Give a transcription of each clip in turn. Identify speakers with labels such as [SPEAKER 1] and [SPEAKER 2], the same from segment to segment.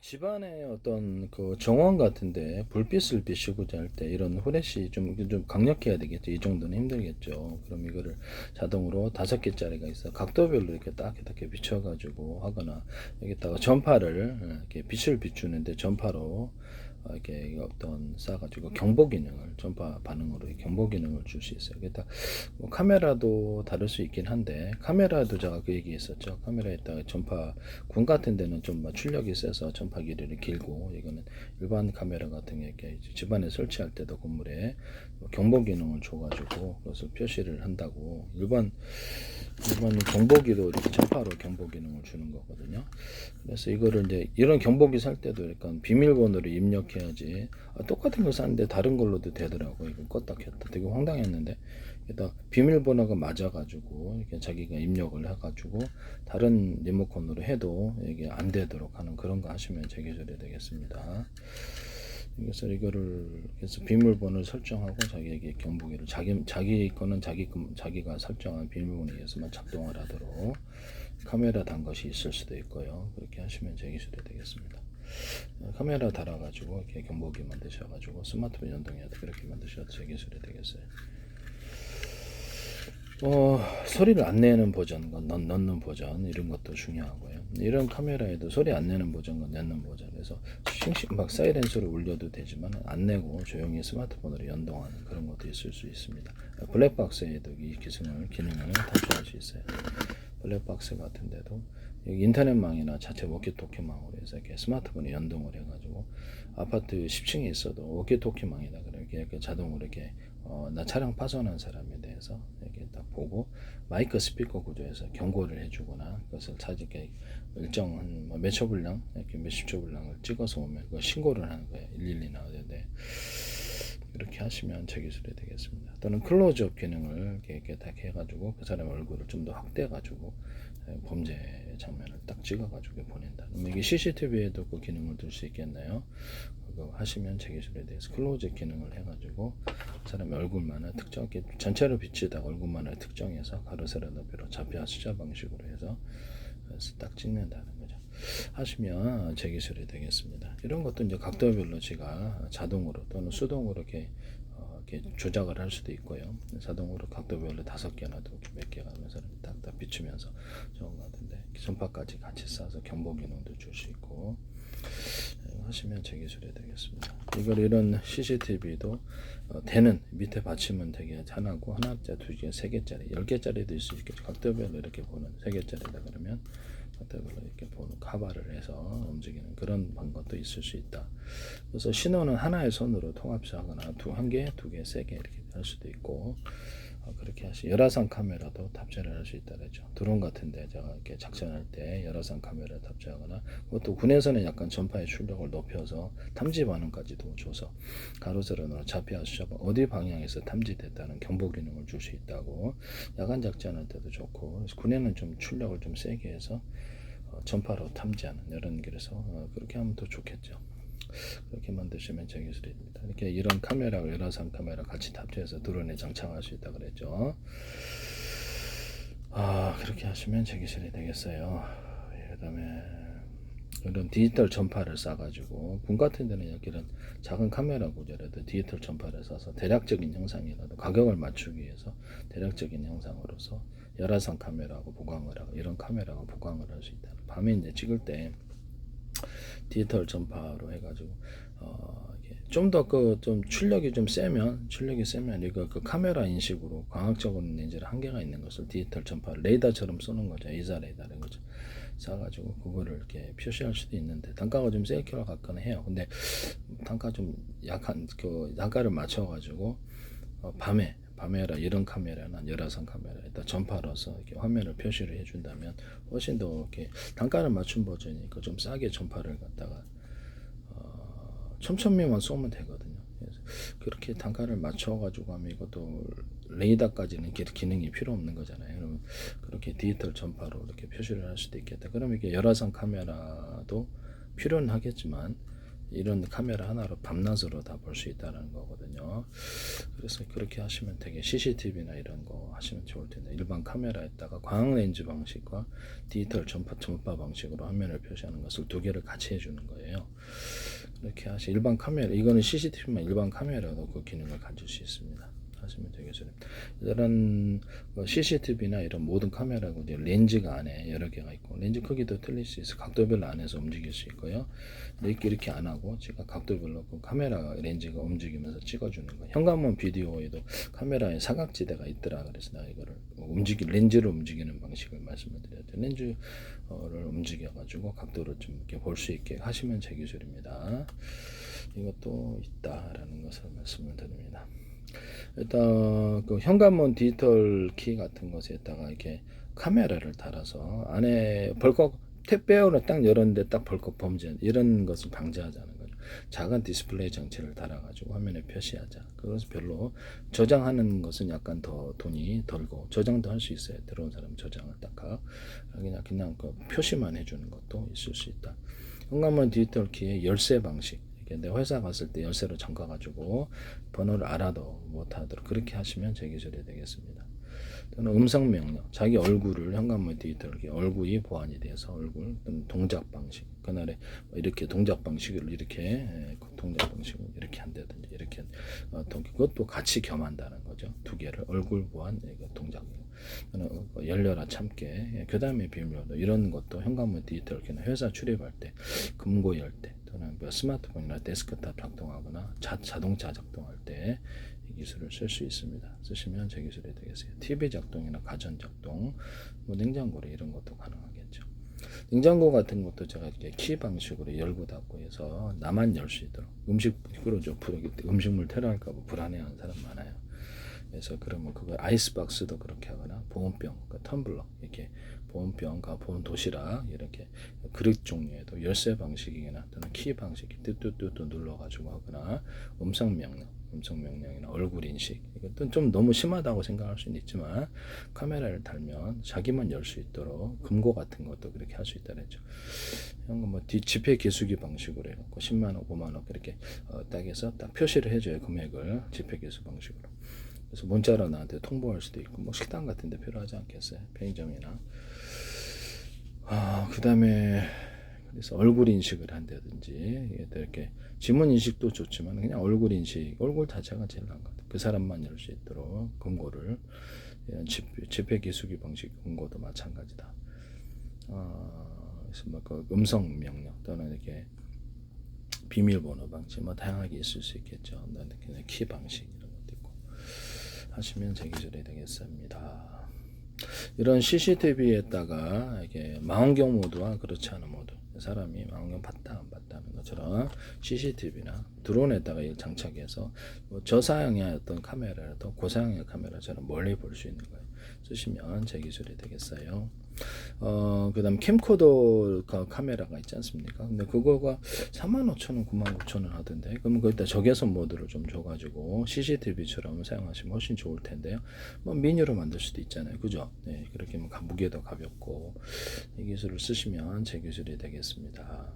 [SPEAKER 1] 집안의 어떤 그 정원 같은데 불빛을 비추고자 할 때 이런 후레쉬 좀 강력해야 되겠죠. 이 정도는 힘들겠죠. 그럼 이거를 자동으로 5개짜리가 있어. 각도별로 이렇게 딱 이렇게 비춰가지고 하거나 여기다가 전파를 이렇게 빛을 비추는데 전파로 이렇게 어떤 쏴가지고 경보 기능을 전파 반응으로 경보 기능을 줄 수 있어요. 그러니까 뭐 카메라도 다를 수 있긴 한데 카메라도 제가 그 얘기했었죠. 카메라에다가 전파 군 같은 데는 좀 출력이 세서 전파 길이를 길고 이거는 일반 카메라 같은 게 이렇게 집안에 설치할 때도 건물에 경보 기능을 줘가지고 그것을 표시를 한다고 일반 경보기도 이렇게 전파로 경보 기능을 주는 거거든요. 그래서 이거를 이제 이런 경보기 살 때도 약간 비밀번호를 입력해야지 똑같은 걸 샀는데 다른 걸로도 되더라고. 이거 껐다 켰다 되게 황당했는데 일단 비밀번호가 맞아가지고 이렇게 자기가 입력을 해가지고 다른 리모컨으로 해도 이게 안 되도록 하는 그런 거 하시면 제기술이 되겠습니다. 그래서 이거를 그래서 비밀번호를 설정하고 자기에게 경보기를 자기 거는 자기가 설정한 비밀번호에 의해서만 작동을 하도록 카메라 단 것이 있을 수도 있고요. 그렇게 하시면 제기술이 되겠습니다. 카메라 달아가지고 이렇게 경보기 만드셔가지고 스마트폰 연동해도 그렇게 만드셔도 제기술이 되겠어요. 소리를 안 내는 버전, 넣는 버전 이런 것도 중요하고요. 이런 카메라에도 소리 안 내는 버전과 내는 버전, 그래서 막 사이렌서를 울려도 되지만 안 내고 조용히 스마트폰으로 연동하는 그런 것도 있을 수 있습니다. 블랙박스에도 이 기능을 탑재할 수 있어요. 블랙박스 같은 데도 여기 인터넷망이나 자체 워키토키망으로 해서 이렇게 스마트폰에 연동을 해가지고 아파트 10층에 있어도 워키토키망이다 그렇게 자동으로 이렇게 나 차량 파손한 사람에 대해서 이렇게 딱 보고 마이크 스피커 구조에서 경고를 해주거나 그것을 자기게 일정한 몇초 분량 이렇게 몇십 초 분량을 찍어서 오면 그 신고를 하는 거예요. 112 나오는데 이렇게 하시면 제기술이 되겠습니다. 또는 클로즈업 기능을 이렇게 딱 해가지고 그 사람 얼굴을 좀 더 확대해가지고 범죄 장면을 딱 찍어가지고 보낸다. 이게 CCTV에도 그 기능을 둘 수 있겠나요? 그거 하시면 제기술에 대해서 클로즈 기능을 해가지고 그 사람의 얼굴만을 특정, 전체로 비치다가 얼굴만을 특정해서 가로 세로 높이로 좌표 숫자 방식으로 해서 딱 찍는다는 거죠. 하시면 제기술이 되겠습니다. 이런 것도 이제 각도별로 제가 자동으로 또는 수동으로 이렇게 조작을 할 수도 있고요. 자동으로 각도별로 5개나 몇 개가 하면서 딱딱 비추면서 좋은 것 같은데 전파까지 같이 쏴서 경보 기능도 줄 수 있고 하시면 제기술이 되겠습니다. 이런 CCTV도 대는 밑에 받침은 되게 하나고 하나짜리, 2개, 3개짜리, 10개짜리도 있을 수 있겠죠. 각도별로 이렇게 보는 3개짜리다 그러면 각도별로 이렇게 보는 카바를 해서 움직이는 그런 방법도 있을 수 있다. 그래서 신호는 하나의 손으로 통합하거나 한 개, 2개, 3개 이렇게 할 수도 있고 그렇게 열화상 카메라도 탑재를 할 수 있다 그랬죠. 드론 같은데 제가 이렇게 작전할 때 열화상 카메라 탑재하거나 그것도 군에서는 약간 전파의 출력을 높여서 탐지 반응까지도 줘서 가로세로나 좌표 수첩 어디 방향에서 탐지됐다는 경보 기능을 줄 수 있다고 야간 작전할 때도 좋고 군에는 좀 출력을 좀 세게 해서 전파로 탐지하는 이런 길에서 그렇게 하면 더 좋겠죠. 그렇게 만드시면 제기술입니다. 이렇게 이런 카메라, 열화상 카메라 같이 탑재해서 드론에 장착할 수 있다 그랬죠. 그렇게 하시면 제기술이 되겠어요. 그다음에 이런 디지털 전파를 쏴가지고 군 같은 데는 이런 작은 카메라 구조라도 디지털 전파를 쏴서 대략적인 형상이라도 가격을 맞추기 위해서 대략적인 형상으로서 열화상 카메라하고 보강을 하고 이런 카메라하고 보강을 할 수 있다. 밤에 이제 찍을 때 디지털 전파로 해가지고 좀 더 좀 출력이 세면 이거 그 카메라 인식으로 광학적으로 이제 한계가 있는 것을 디지털 전파 레이더처럼 쏘는 거죠. 이사 레이더라는 거죠. 쏴가지고 그거를 이렇게 표시할 수도 있는데 단가가 좀 세게 같거나 해요. 근데 단가 좀 약한 그 단가를 맞춰가지고 밤에라 이런 카메라나 열화상 카메라에다 전파로서 이렇게 화면을 표시를 해준다면 훨씬 더 이렇게 단가를 맞춘 버전이니까 좀 싸게 전파를 갖다가 촘촘히만 쏘면 되거든요. 그래서 그렇게 단가를 맞춰가지고 하면 이것도 레이더까지는 기능이 필요 없는 거잖아요. 그러면 그렇게 디지털 전파로 이렇게 표시를 할 수도 있겠다. 그러면 이게 열화상 카메라도 필요는 하겠지만 이런 카메라 하나로 밤낮으로 다 볼 수 있다는 거거든요. 그래서 그렇게 하시면 되게 CCTV나 이런 거 하시면 좋을 텐데, 일반 카메라에다가 광학 렌즈 방식과 디지털 전파 방식으로 화면을 표시하는 것을 두 개를 같이 해주는 거예요. 그렇게 일반 카메라, 이거는 CCTV만 일반 카메라도 그 기능을 가질 수 있습니다. 하시면 되겠어요. 이런 CCTV나 이런 모든 카메라고 이제 렌즈가 안에 여러 개가 있고, 렌즈 크기도 틀릴 수 있어 각도별로 안에서 움직일 수 있고요. 이렇게 안 하고 제가 각도별로 그 카메라 렌즈가 움직이면서 찍어주는 거. 현관문 비디오에도 카메라에 사각지대가 있더라. 그래서 내가 이거를 렌즈를 움직이는 방식을 말씀을 드렸죠. 렌즈를 움직여가지고 각도를 좀 이렇게 볼 수 있게 하시면 제 기술입니다. 이것도 있다라는 것을 말씀을 드립니다. 일단 그 현관문 디지털 키 같은 것에다가 이렇게 카메라를 달아서 안에 벌컥 택배용으로 딱 열었는데 딱 벌컥 범죄 이런 것을 방지하자는 거죠. 작은 디스플레이 장치를 달아가지고 화면에 표시하자. 그래서 별로 저장하는 것은 약간 더 돈이 덜고, 저장도 할 수 있어요. 들어온 사람 저장을 딱 그냥 그 표시만 해주는 것도 있을 수 있다. 현관문 디지털 키의 열쇠 방식. 내 회사 갔을 때 열쇠로 잠가가지고 번호를 알아도 못하도록 그렇게 하시면 제 기술이 되겠습니다. 또는 음성 명령, 자기 얼굴을 현관문 디지털 얼굴이 보안이 돼서 얼굴 또는 동작 방식, 그날에 이렇게 동작 방식을 이렇게 동작 방식을 이렇게 한다든지 이렇게 그것도 같이 겸한다는 거죠. 두 개를 얼굴 보안 동작 또는 열려라 참깨 교담의 비밀번호 이런 것도 현관문 디지털 회사 출입할 때 금고 열 때 또는 스마트폰이나 데스크탑 작동하거나 자동차 작동할 때 이 기술을 쓸 수 있습니다. 쓰시면 제 기술이 되겠어요. TV 작동이나 가전 작동, 냉장고래 이런 것도 가능하겠죠. 냉장고 같은 것도 제가 이렇게 키 방식으로 열고 닫고 해서 나만 열 수 있도록, 음식물 테러할까봐 불안해하는 사람 많아요. 그래서 그러면 그거 아이스박스도 그렇게 하거나 보온병, 텀블러 이렇게 보온병과 보온 도시락 이렇게 그릇 종류에도 열쇠 방식이나 또는 키 방식 뚜뚜뚜뚜 눌러가지고 하거나 음성 명령이나 얼굴 인식 이것도 좀 너무 심하다고 생각할 수는 있지만 카메라를 달면 자기만 열 수 있도록 금고 같은 것도 그렇게 할 수 있다 그랬죠. 뭐 지폐 기수기 방식으로 해갖고 10만 원, 5만 원 그렇게 딱 해서 딱 표시를 해줘요. 금액을 지폐 기수 방식으로. 그래서 문자로 나한테 통보할 수도 있고, 뭐 식당 같은 데 필요하지 않겠어요. 편의점이나. 그 다음에 그래서 얼굴 인식을 한다든지 이렇게 지문 인식도 좋지만 그냥 얼굴 인식, 얼굴 자체가 제일 나은 것 같아요. 그 사람만 열 수 있도록 금고를 지폐 기수기 방식 금고도 마찬가지다. 그래서 뭐 그 음성 명령 또는 이렇게 비밀번호 방식 뭐 다양하게 있을 수 있겠죠. 그냥 키 방식 이런 것도 있고 하시면 제 기술이 되겠습니다. 이런 CCTV에다가 이게 망원경 모드와 그렇지 않은 모드, 사람이 망원경 봤다 안 봤다는 것처럼 CCTV나 드론에다가 이걸 장착해서 뭐 저사양의 어떤 카메라라도 고사양의 카메라처럼 멀리 볼 수 있는 거예요. 쓰시면 제 기술이 되겠어요. 그 다음 캠코더 카메라가 있지 않습니까? 근데 그거가 45,000원, 99,000원 하던데, 그러면 거기다 적외선 모드를 좀 줘가지고 CCTV처럼 사용하시면 훨씬 좋을 텐데요. 뭐 미니로 만들 수도 있잖아요. 그죠? 네, 그렇게 하면 무게도 가볍고, 이 기술을 쓰시면 제 기술이 되겠습니다.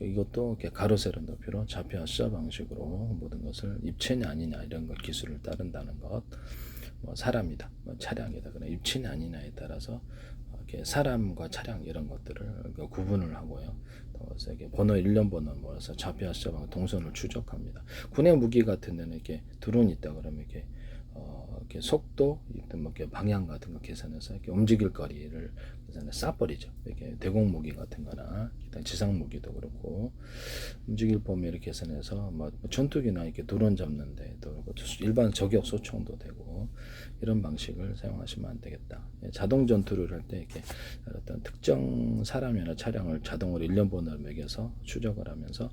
[SPEAKER 1] 이것도 가로 세로 높이로 좌표 숫자 방식으로 모든 것을 입체냐 아니냐 이런 것 기술을 따른다는 것, 뭐 사람이다, 뭐 차량이다, 그런 입체냐 아니냐에 따라서 이렇게 사람과 차량 이런 것들을 구분을 하고요. 그래서 이게 번호 일련 번호 모아서 좌표 숫자 방 동선을 추적합니다. 군의 무기 같은 데는 이렇게 드론이 있다 그러면 이렇게 속도, 뭐 이렇게 방향 같은 거 계산해서 이렇게 움직일 거리를 계산해서 쏴버리죠. 이렇게 대공 무기 같은 거나 지상 무기도 그렇고 움직일 범위를 이렇게 계산해서 뭐 전투기나 이렇게 드론 잡는데 또 일반 저격 소총도 되고 이런 방식을 사용하시면 안 되겠다. 자동 전투를 할 때 이렇게 어떤 특정 사람이나 차량을 자동으로 일련 번호를 매겨서 추적을 하면서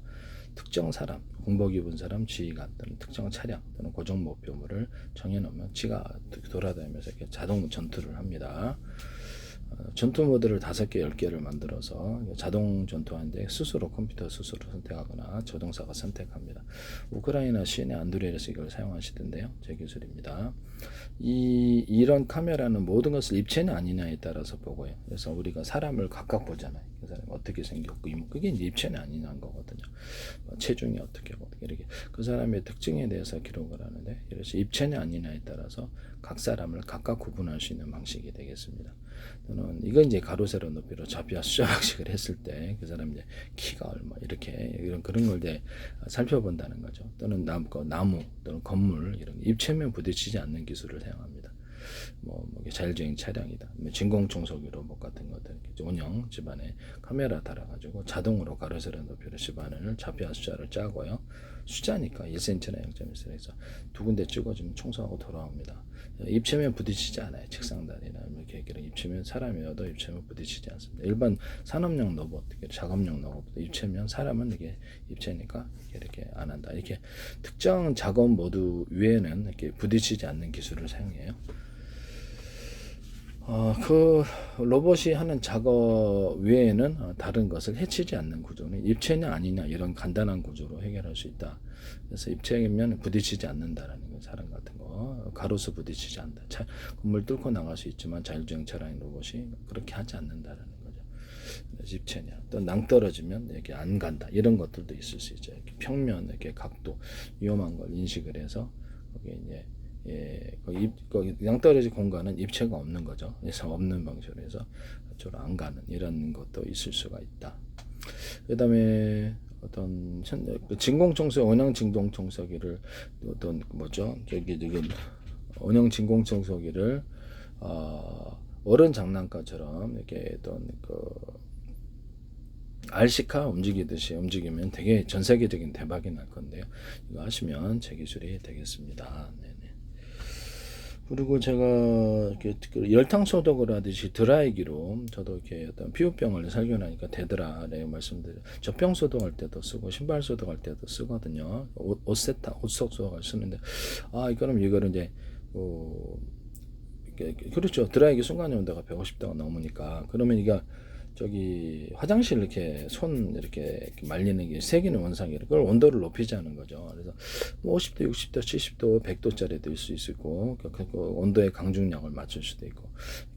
[SPEAKER 1] 특정 사람, 공복 입은 사람, 지휘관 또는 특정 차량 또는 고정 목표물을 정해놓으면 지가 돌아다니면서 이렇게 자동 전투를 합니다. 전투 모드를 5개, 10개를 만들어서 자동 전투하는데 컴퓨터 스스로 선택하거나 조종사가 선택합니다. 우크라이나 시내 안드레에서 이걸 사용하시던데요. 제 기술입니다. 이런 카메라는 모든 것을 입체냐 아니냐에 따라서 보고요. 그래서 우리가 사람을 각각 보잖아요. 사람이 어떻게 생겼고 그게 이제 입체는 아니냐는 거거든요. 체중이 어떻게 이렇게 그 사람의 특징에 대해서 기록을 하는데 이래서 입체냐 아니냐에 따라서 각 사람을 각각 구분할 수 있는 방식이 되겠습니다. 또는 이건 이제 가로 세로 높이로 좌표와 숫자 방식을 했을 때 그 사람 이제 키가 얼마 이렇게 그런 걸 이제 살펴본다는 거죠. 또는 나무 또는 건물 이런 입체면 부딪히지 않는 기술을 사용합니다. 자율주행 차량이다. 진공청소기 로봇 같은 것들 원형 집안에 카메라 달아가지고 자동으로 가로 세로 높이로 집안을 좌표와 숫자를 짜고요. 숫자니까 1cm나 0.1cm에서 두 군데 찍어주면 청소하고 돌아옵니다. 입체면 부딪히지 않아요. 책상단이나 이렇게 입체면 사람이어도 입체면 부딪히지 않습니다. 일반 산업용 로봇, 작업용 로봇 입체면 사람은 이게 입체니까 이렇게 안 한다. 이렇게 특정 작업 모드 외에는 이렇게 부딪히지 않는 기술을 사용해요. 그 로봇이 하는 작업 외에는 다른 것을 해치지 않는 구조는 입체냐 아니냐 이런 간단한 구조로 해결할 수 있다. 그래서 입체면 부딪히지 않는다라는 거, 사람 같은 거 가로수 부딪히지 않는다. 건물 뚫고 나갈 수 있지만 자율주행 차량인 로봇이 그렇게 하지 않는다라는 거죠. 그래서 입체냐 또 낭떨어지면 이렇게 안 간다 이런 것들도 있을 수 있죠. 이렇게 평면 이렇게 각도 위험한 걸 인식을 해서 거기에 이제 양떨어진 공간은 입체가 없는 거죠. 그래서 없는 방식으로 해서 저로 안 가는 이런 것도 있을 수가 있다. 그다음에 어떤 진공청소 원형 진공청소기를 어떤 뭐죠? 지금 원형 진공청소기를 어른 장난감처럼 이렇게 어떤 RC카 움직이듯이 움직이면 되게 전 세계적인 대박이 날 건데요. 이거 하시면 제 기술이 되겠습니다. 네네. 그리고 제가 이렇게 열탕 소독을 하듯이 드라이기로 저도 이렇게 어떤 피부병을 살균하니까 되더라라고 말씀드려요. 젖병 소독할 때도 쓰고 신발 소독할 때도 쓰거든요. 옷 소독을 쓰는데 이거를 이제 그렇죠. 드라이기 순간 온도가 150도가 넘으니까 그러면 이게 화장실 이렇게 손 이렇게 말리는 게 새기는 원상이에요. 그걸 온도를 높이자는 거죠. 그래서 50도, 60도, 70도, 100도짜리도 있을 수 있고 그 온도의 강중량을 맞출 수도 있고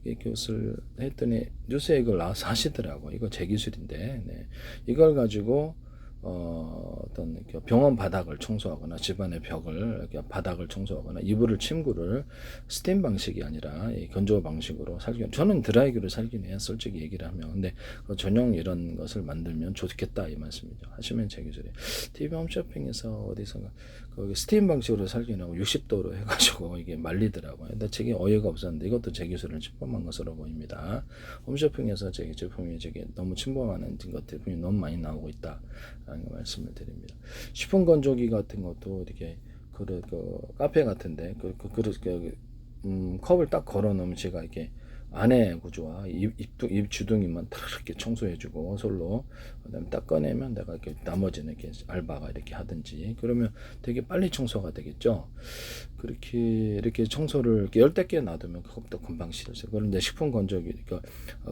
[SPEAKER 1] 이것을 했더니 뉴스에 이걸 나와서 하시더라고. 이거 제 기술인데 이걸 가지고 어떤 병원 바닥을 청소하거나 집안의 벽을 바닥을 청소하거나 이불을 침구를 스팀 방식이 아니라 건조 방식으로 살균. 저는 드라이기로 살균해요. 솔직히 얘기를 하면. 근데 전용 이런 것을 만들면 좋겠다 이 말씀이죠. 하시면 제 기술이 TV 홈쇼핑에서 어디선가 거기 스팀 방식으로 살균하고 60도로 해가지고 이게 말리더라고요. 근데 제게 어이가 없었는데 이것도 제 기술을 침범한 것으로 보입니다. 홈쇼핑에서 제 제품이 너무 침범하는 것들이 너무 많이 나오고 있다. 라는 말씀을 드립니다. 시폰 건조기 같은 것도 이렇게 카페 같은데 컵을 딱 걸어 놓으면 제가 이렇게 안에 구조와 입 주둥이만 딱 이렇게 청소해주고 솔로 그다음에 딱 꺼내면 내가 이렇게 나머지는 이렇게 알바가 이렇게 하든지 그러면 되게 빨리 청소가 되겠죠. 이렇게 청소를 이렇게 열댓 개 놔두면 그것도 금방 씻어요. 그런데 식품 건조기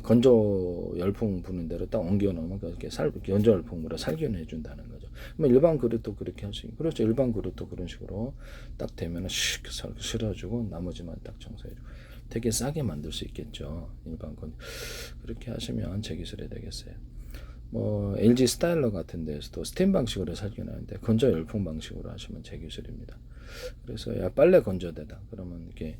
[SPEAKER 1] 건조 열풍 부는 대로 딱 옮겨 놓으면 이렇게 건조 열풍으로 살균해 준다는 거죠. 그러면 일반 그릇도 그렇게 할 수 있고 그렇죠. 일반 그릇도 그런 식으로 딱 되면은 슉 실어주고 나머지만 딱 청소해주고. 되게 싸게 만들 수 있겠죠. 일반 건 그렇게 하시면 제 기술이 되겠어요. LG 스타일러 같은 데서도 스팀 방식으로 살균하는데 건조 열풍 방식으로 하시면 제 기술입니다. 그래서 빨래 건조대다. 그러면 이렇게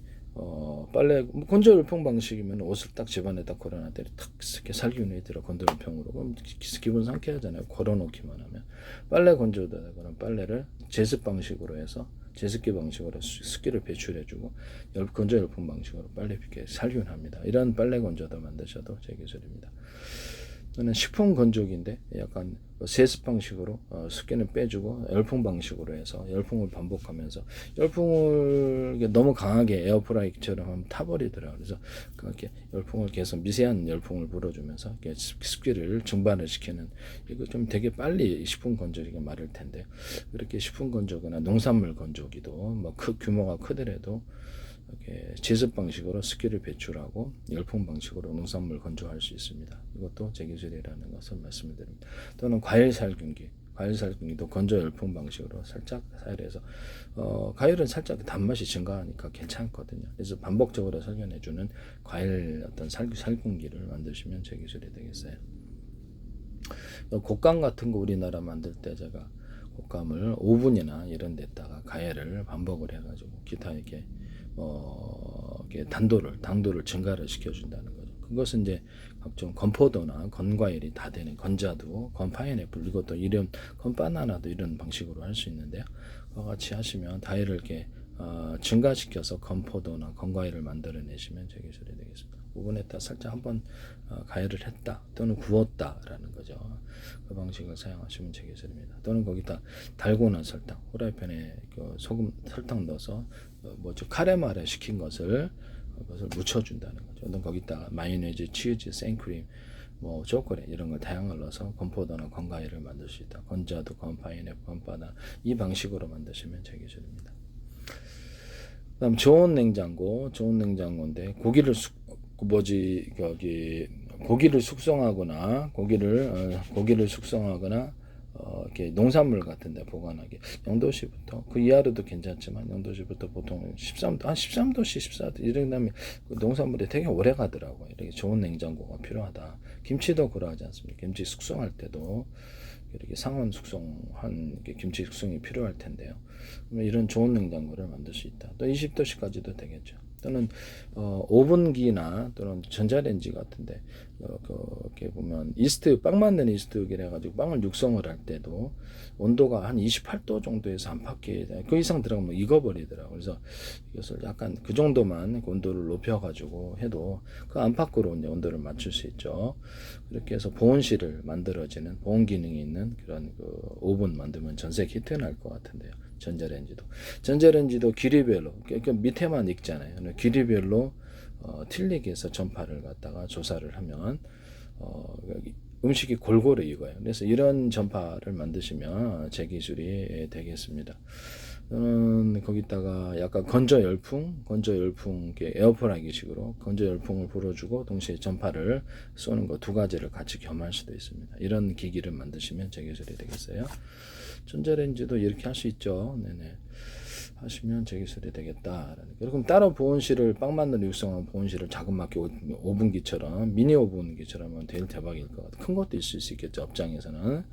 [SPEAKER 1] 빨래 건조 열풍 방식이면 옷을 딱 집안에 딱 걸어놨더니 탁 이렇게 살균해 들어 건조 열풍으로 그럼 기분 상쾌하잖아요. 걸어놓기만 하면 빨래 건조대다. 그럼 빨래를 제습 방식으로 해서 제습기 방식으로 습기를 배출해주고 건조 열풍 방식으로 빨래 이렇게 살균합니다. 이런 빨래 건조도 만드셔도 제 기술입니다. 저는 식품 건조기인데 약간 세습 방식으로 습기는 빼주고 열풍 방식으로 해서 열풍을 반복하면서 열풍을 너무 강하게 에어프라이기처럼 하면 타버리더라고요. 그래서 그렇게 열풍을 계속 미세한 열풍을 불어주면서 습기를 증발을 시키는 이거 좀 되게 빨리 식품 건조기가 마를 텐데 이렇게 식품 건조기나 농산물 건조기도 규모가 크더라도 이렇게 제습 방식으로 습기를 배출하고 열풍 방식으로 농산물 건조할 수 있습니다. 이것도 제 기술이라는 것을 말씀을 드립니다. 또는 과일 살균기도 건조 열풍 방식으로 살짝 사용해서 과일은 살짝 단맛이 증가하니까 괜찮거든요. 그래서 반복적으로 살균해주는 과일 어떤 살균기를 만드시면 제 기술이 되겠어요. 곶감 같은 거 우리나라 만들 때 제가 곶감을 오븐이나 이런 데다가 가열을 반복을 해가지고 기타 이렇게 이렇게 당도를 증가를 시켜준다는 거죠. 그것은 이제 각종 건포도나 건과일이 다 되는 건자두, 건파인애플 이것도 이런 건바나나도 이런 방식으로 할 수 있는데요. 그와 같이 하시면 다이를 이렇게 증가시켜서 건포도나 건과일을 만들어내시면 제 기술이 되겠습니다. 오븐에다 살짝 한번 가열을 했다 또는 구웠다라는 거죠. 그 방식을 사용하시면 제 기술입니다. 또는 거기다 달고나 설탕, 후라이팬에 그 소금 설탕 넣어서 카레마레 시킨 것을 그것을 묻혀준다는 거죠. 또는 거기다 마요네즈, 치즈, 생크림, 초콜릿 이런 걸 다양을 넣어서 건포도나 건과일을 만들 수 있다. 건자두, 건파인애플, 건바나나 이 방식으로 만드시면 제 기술입니다. 그다음 좋은 냉장고인데 고기를 숙성하거나 이렇게 농산물 같은데 보관하기 영도시부터 그 이하로도 괜찮지만 영도시부터 보통 13도씨 14도 이런 다음에 그 농산물이 되게 오래 가더라고요. 이렇게 좋은 냉장고가 필요하다. 김치도 그러하지 않습니까? 김치 숙성할 때도 이렇게 상온 숙성한 김치 숙성이 필요할 텐데요. 이런 좋은 냉장고를 만들 수 있다. 또 20도씨까지도 되겠죠. 또는 오븐기나 또는 전자레인지 같은데 이렇게 보면 빵 만드는 이스트기를 해가지고 빵을 육성을 할 때도 온도가 한 28도 정도에서 안팎에 그 이상 들어가면 익어버리더라고요. 그래서 이것을 약간 그 정도만 온도를 높여가지고 해도 그 안팎으로 이제 온도를 맞출 수 있죠. 그렇게 해서 보온실을 만들어지는 보온 기능이 있는 그런 그 오븐 만들면 전세 히트 날 것 같은데요. 전자레인지도 길이별로 그 밑에만 익잖아요. 길이별로 틀리게 해서 전파를 갖다가 조사를 하면 음식이 골고루 익어요. 그래서 이런 전파를 만드시면 제 기술이 되겠습니다. 저는 거기다가 약간 건조 열풍 에어프라이기식으로 건조 열풍을 불어주고 동시에 전파를 쏘는 거 두 가지를 같이 겸할 수도 있습니다. 이런 기기를 만드시면 제 기술이 되겠어요. 전자레인지도 이렇게 할 수 있죠. 네네. 하시면 제 기술이 되겠다. 그럼 따로 보온실을 빵 만드는 육성한 보온실을 자그맣게 오븐기처럼 미니 오븐기처럼 하면 제일 대박일 것 같아요. 큰 것도 있을 수 있겠죠. 업장에서는.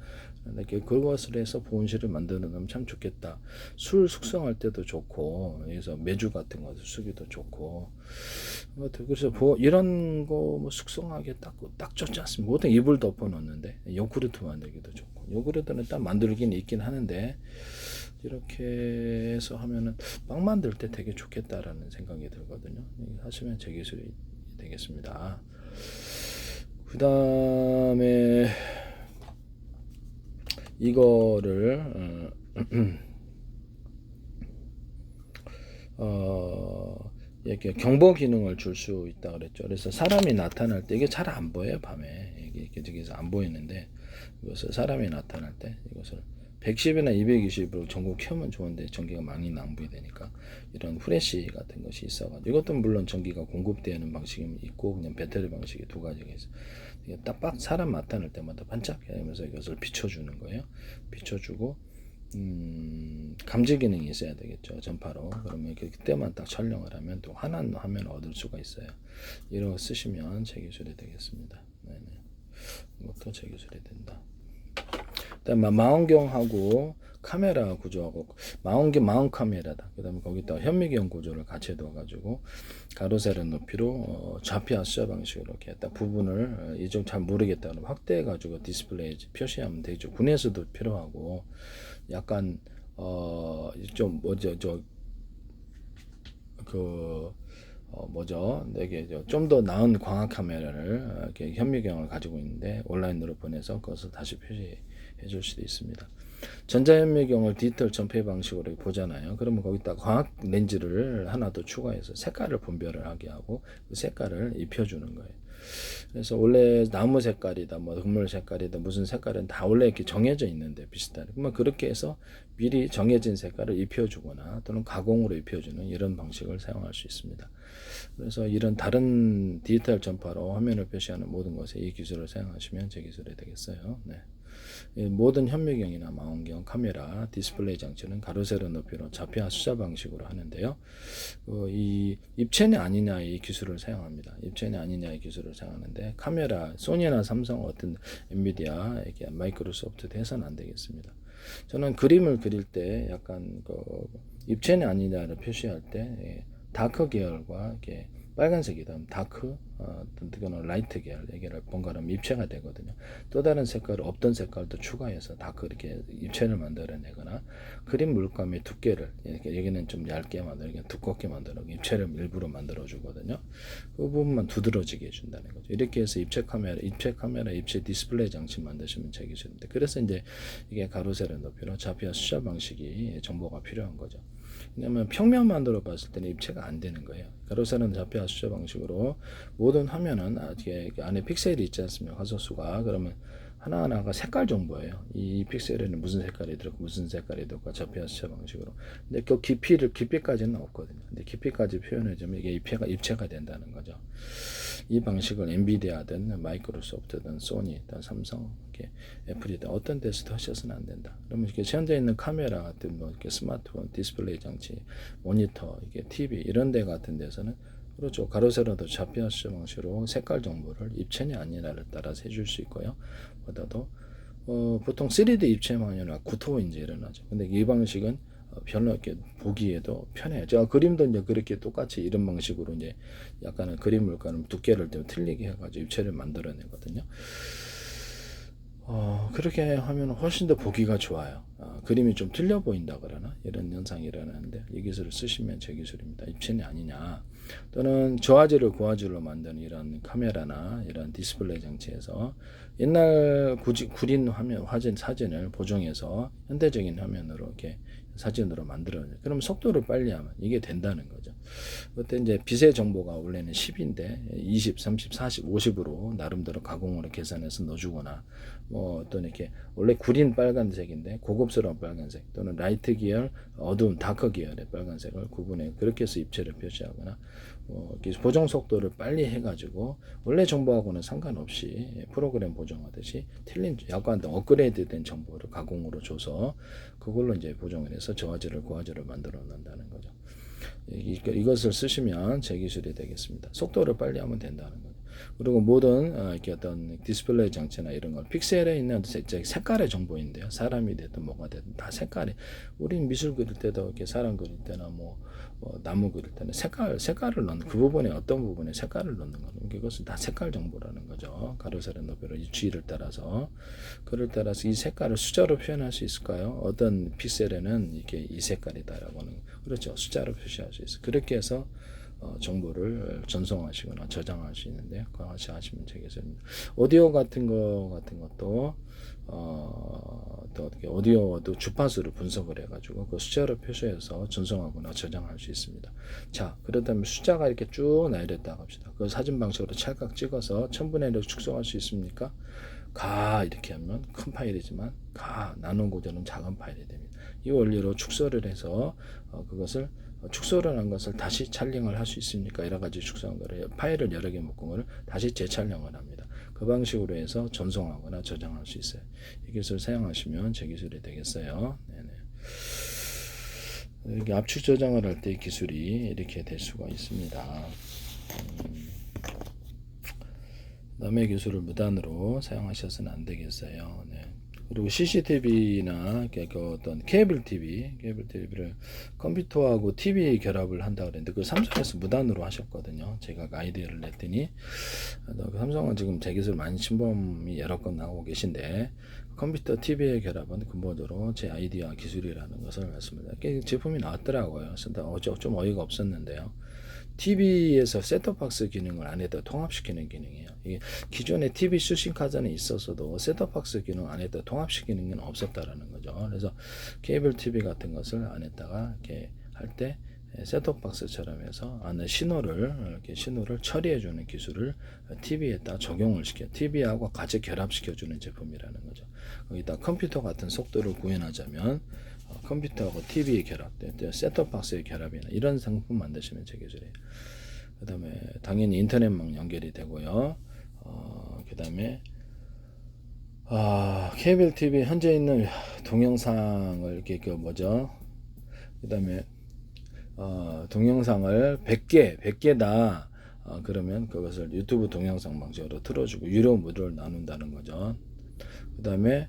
[SPEAKER 1] 그것을 해서 보온실을 만드는 건 참 좋겠다. 술 숙성할 때도 좋고, 그래서 매주 같은 거 쓰기도 좋고. 그래서 이런 거 숙성하기 딱 좋지 않습니까? 보통 이불 덮어 놓는데 요구르트 만들기도 좋고, 요구르트는 딱 만들긴 있긴 하는데 이렇게 해서 하면은 빵 만들 때 되게 좋겠다라는 생각이 들거든요. 하시면 제 기술이 되겠습니다. 그 다음에 이거를 이렇게 경보 기능을 줄 수 있다 그랬죠. 그래서 사람이 나타날 때 이게 잘 안 보여요. 밤에 이게 저기서 안 보이는데 이것을 사람이 나타날 때 이것을 110이나 220으로 전구 켜면 좋은데 전기가 많이 낭비되니까 이런 후레쉬 같은 것이 있어가지고 이것도 물론 전기가 공급되는 방식이 있고 그냥 배터리 방식이 두 가지가 있어요. 딱 사람 나타날 때마다 반짝하면서 이것을 비춰주는 거예요. 비춰주고 감지 기능이 있어야 되겠죠. 전파로. 그러면 그때만 딱 촬영을 하면 또 하나는 화면을 얻을 수가 있어요. 이런 거 쓰시면 제 기술이 되겠습니다. 네네. 이것도 제 기술이 된다. 그다음에 망원경하고 카메라 구조하고 망원 카메라다. 그다음에 거기다 현미경 구조를 같이 둬가지고 가로 세로 높이로 좌표 수화 방식으로 이렇게 딱 부분을 이좀 잘 모르겠다 그러면 확대해가지고 디스플레이 표시하면 되죠. 군에서도 필요하고 약간 좀 이게 좀 더 나은 광학 카메라를 이렇게 현미경을 가지고 있는데 온라인으로 보내서 그것을 다시 표시해 줄 수도 있습니다. 전자현미경을 디지털 전폐 방식으로 보잖아요. 그러면 거기다 광학 렌즈를 하나 더 추가해서 색깔을 분별을 하게 하고 그 색깔을 입혀주는 거예요. 그래서 원래 나무 색깔이다, 동물 색깔이다, 무슨 색깔은 다 원래 이렇게 정해져 있는데 비슷하게. 그러면 그렇게 해서 미리 정해진 색깔을 입혀주거나 또는 가공으로 입혀주는 이런 방식을 사용할 수 있습니다. 그래서 이런 다른 디지털 전파로 화면을 표시하는 모든 것에 이 기술을 사용하시면 제 기술이 되겠어요. 네. 모든 현미경이나 망원경, 카메라, 디스플레이 장치는 가로 세로 높이로 좌표와 숫자 방식으로 하는데요. 이 입체냐 아니냐 이 기술을 사용합니다. 입체냐 아니냐 이 기술을 사용하는데 카메라, 소니나 삼성 어떤 엔비디아, 이게 마이크로소프트도 해서는 안 되겠습니다. 저는 그림을 그릴 때 약간 입체냐 아니냐를 표시할 때 다크 계열과 이렇게 빨간색이다. 다크, 또는 라이트 계열, 여기를 번갈아가면 입체가 되거든요. 또 다른 색깔을 없던 색깔도 추가해서 다크 이렇게 입체를 만들어내거나 그림 물감의 두께를 이렇게 여기는 좀 얇게 만들어, 이렇게 두껍게 만들어 입체를 일부러 만들어 주거든요. 그 부분만 두드러지게 해준다는 거죠. 이렇게 해서 입체 카메라, 입체 디스플레이 장치 만드시면 제 기술인데, 그래서 이제 이게 가로 세로 높이로 좌표와 숫자 방식이 정보가 필요한 거죠. 왜냐면 평면 만들어 봤을 때는 입체가 안 되는 거예요. 가로 세로는 좌표와 숫자 방식으로 모든 화면은 안에 픽셀이 있지 않습니까? 화소수가. 그러면 하나하나가 색깔 정보예요. 이 픽셀에는 무슨 색깔이 들었고 무슨 색깔이 들었고 좌표와 숫자 방식으로. 근데 그 깊이까지는 없거든요. 근데 깊이까지 표현해주면 이게 입체가 된다는 거죠. 이 방식을 엔비디아든 마이크로소프트든 소니든 삼성, 이렇게 애플이든 어떤 데서도 하셔서는 안 된다. 그러면 이렇게 현재 있는 카메라 같은 이렇게 스마트폰, 디스플레이 장치, 모니터, 이게 TV 이런 데 같은 데서는 그렇죠. 가로 세로도 좌표 숫자 방식으로 색깔 정보를 입체냐 아니냐를 따라서 해줄 수 있고요. 보다도 보통 3D 입체만 아니라 구토 이제 일어나죠. 근데 이 방식은 별로 이렇게 보기에도 편해요. 제가 그림도 이제 그렇게 똑같이 이런 방식으로 이제 약간은 그림 물감을 두께를 좀 틀리게 해가지고 입체를 만들어내거든요. 그렇게 하면 훨씬 더 보기가 좋아요. 그림이 좀 틀려 보인다 그러나 이런 현상이 일어나는데 이 기술을 쓰시면 제 기술입니다. 입체냐 아니냐, 또는 저화질을 고화질로 만드는 이런 카메라나 이런 디스플레이 장치에서 옛날 구린 화면, 사진을 보정해서 현대적인 화면으로 이렇게 사진으로 만들어요. 그럼 속도를 빨리 하면 이게 된다는 거죠. 그때 이제 빛의 정보가 원래는 10인데 20, 30, 40, 50으로 나름대로 가공으로 계산해서 넣어주거나, 뭐 또는 이렇게 원래 구린 빨간색인데 고급스러운 빨간색, 또는 라이트 계열, 어두운 다크 계열의 빨간색을 구분해 그렇게 해서 입체를 표시하거나, 보정 속도를 빨리 해가지고 원래 정보하고는 상관없이 프로그램 보정하듯이 틀린 약간 더 업그레이드된 정보를 가공으로 줘서 그걸로 이제 보정을 해서 저화질을 고화질을 만들어 놓는다는 거죠. 이것을 쓰시면 제 기술이 되겠습니다. 속도를 빨리 하면 된다는 거죠. 그리고 모든 이렇게 어떤 디스플레이 장치나 이런 걸 픽셀에 있는 색깔의 정보인데요. 사람이 됐든 뭐가 됐든 다 색깔이, 우린 미술 그릴 때도 이렇게 사람 그릴 때나 나무 그릴 때는 색깔을 넣는, 그 부분에 어떤 부분에 색깔을 넣는 거는 이것은 다 색깔 정보라는 거죠. 가로 세로 높이로 이 주의를 따라서, 그를 따라서 이 색깔을 숫자로 표현할 수 있을까요? 어떤 픽셀에는 이게 이 색깔이다라고는, 그렇죠, 숫자로 표시할 수 있어요. 그렇게 해서 정보를 전송하시거나 저장할 수 있는데, 그것이 하시면 되겠습니다. 오디오 같은 것도 또 어떻게 오디오도 주파수를 분석을 해가지고 그 숫자로 표시해서 전송하거나 저장할 수 있습니다. 자, 그렇다면 숫자가 이렇게 쭉 나열했다고 합시다. 그 사진 방식으로 찰칵 찍어서 1000분의 1로 축소할 수 있습니까? 이렇게 하면 큰 파일이지만 나눈 고절은 작은 파일이 됩니다. 이 원리로 축소를 해서 그것을 축소를 한 것을 다시 촬영을 할 수 있습니까? 여러 가지 축소한 거를, 파일을 여러 개 묶은 거를 다시 재촬영을 합니다. 그 방식으로 해서 전송하거나 저장할 수 있어요. 이 기술을 사용하시면 제 기술이 되겠어요. 네네. 이렇게 압축 저장을 할 때 기술이 이렇게 될 수가 있습니다. 남의 기술을 무단으로 사용하셔서는 안 되겠어요. 네. 그리고 CCTV나 어떤 케이블 TV를 컴퓨터하고 TV 결합을 한다 그랬는데, 그 삼성에서 무단으로 하셨거든요. 제가 아이디어를 냈더니, 삼성은 지금 제 기술 많이 침범이 여러 건 나오고 계신데, 컴퓨터 TV의 결합은 근본적으로 제 아이디어 기술이라는 것을 말씀드립니다. 제품이 나왔더라고요. 좀 어이가 없었는데요. TV에서 셋톱박스 기능을 안에다 통합시키는 기능이에요. 이게 기존의 TV 수신 카드는 있었어도 셋톱박스 기능 안에다 통합시키는 게 없었다라는 거죠. 그래서 케이블 TV 같은 것을 안에다가 이렇게 할 때 셋톱박스처럼 해서 안에 신호를 처리해주는 기술을 TV에다 적용을 시켜, TV하고 같이 결합시켜주는 제품이라는 거죠. 거기다 컴퓨터 같은 속도를 구현하자면 컴퓨터하고 TV의 결합, 셋톱박스의 결합이나 이런 상품 만드시면 제 기술이에요. 그다음에 당연히 인터넷망 연결이 되고요. 그다음에 케이블 TV 현재 있는 동영상을 이렇게 그 뭐죠? 그다음에 동영상을 100개다. 그러면 그것을 유튜브 동영상 방식으로 틀어주고 유료 무료를 나눈다는 거죠. 그다음에